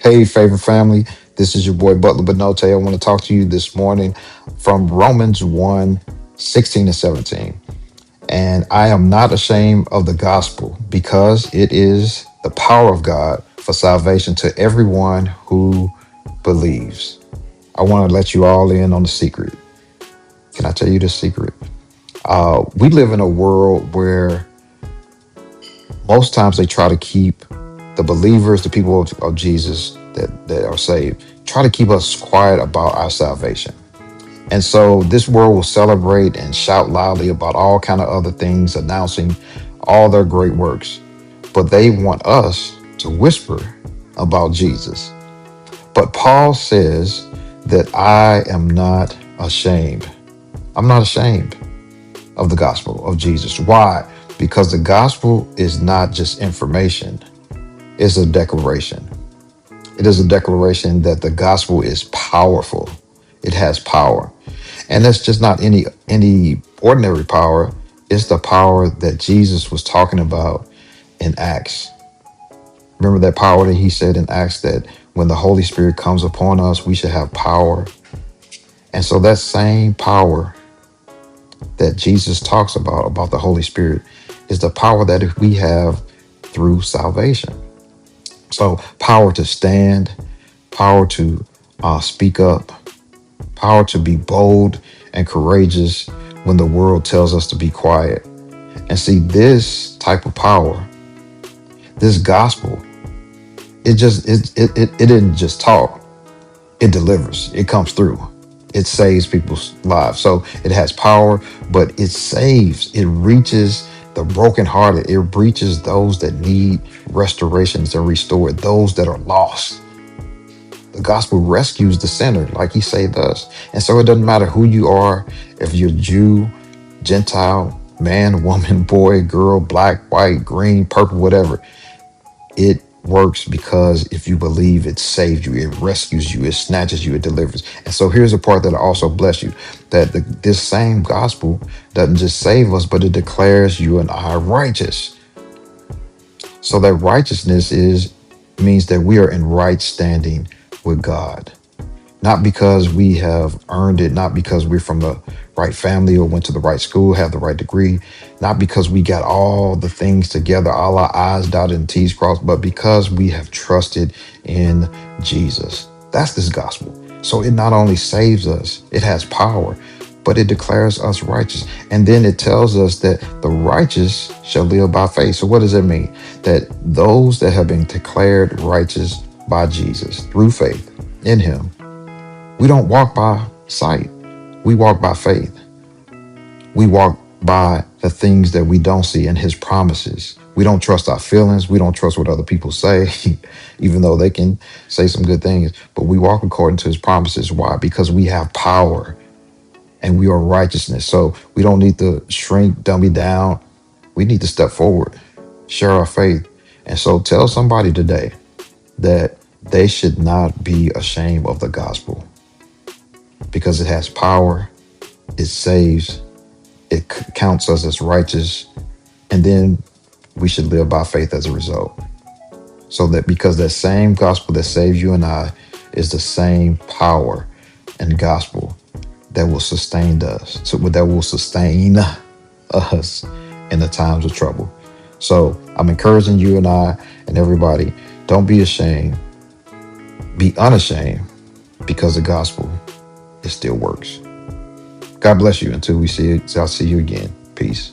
Hey, favorite family. This is your boy Butler Benote. I want to talk to you this morning from Romans 1 16 and 17. And I am not ashamed of the gospel because it is the power of God for salvation to everyone who believes. I want to let you all in on the secret. Can I tell you the secret? We live in a world where most times they try to keep the believers, the people of Jesus that are saved, try to keep us quiet about our salvation. And so this world will celebrate and shout loudly about all kind of other things, announcing all their great works. But they want us to whisper about Jesus. But Paul says that I am not ashamed. I'm not ashamed of the gospel of Jesus. Why? Because the gospel is not just information, it's a declaration. It is a declaration that the gospel is powerful. It has power. And that's just not any ordinary power. It's the power that Jesus was talking about in Acts. Remember that power that he said in Acts that when the Holy Spirit comes upon us, we should have power. And so that same power that Jesus talks about the Holy Spirit, is the power that we have through salvation. So power to stand, power to speak up, power to be bold and courageous when the world tells us to be quiet. And see, this type of power, this gospel, it didn't just talk, it delivers, it comes through, it saves people's lives. So it has power, but it saves, it reaches the brokenhearted, it reaches those that need restorations and restored, those that are lost. The gospel rescues the sinner like he saved us. And so it doesn't matter who you are, if you're Jew, Gentile, man, woman, boy, girl, black, white, green, purple, whatever. It works because if you believe, it saves you, it rescues you, it snatches you, it delivers. And so here's a part that I also bless you, that this same gospel doesn't just save us, but it declares you and I righteous. So that righteousness means that we are in right standing with God. Not because we have earned it, not because we're from the right family or went to the right school, have the right degree, not because we got all the things together, all our I's dotted and T's crossed, but because we have trusted in Jesus. That's this gospel. So it not only saves us, it has power, but it declares us righteous. And then it tells us that the righteous shall live by faith. So what does that mean? That those that have been declared righteous by Jesus through faith in him, we don't walk by sight. We walk by faith. We walk by the things that we don't see in his promises. We don't trust our feelings. We don't trust what other people say, even though they can say some good things. But we walk according to his promises. Why? Because we have power and we are righteousness. So we don't need to shrink, dummy down. We need to step forward, share our faith. And so tell somebody today that they should not be ashamed of the gospel, because it has power, it saves, it counts us as righteous, and then we should live by faith as a result. So that because that same gospel that saves you and I is the same power and gospel that will sustain us, so that will sustain us in the times of trouble. So I'm encouraging you and I and everybody, don't be ashamed, be unashamed, because the gospel, it still works. God bless you until I'll see you again. Peace.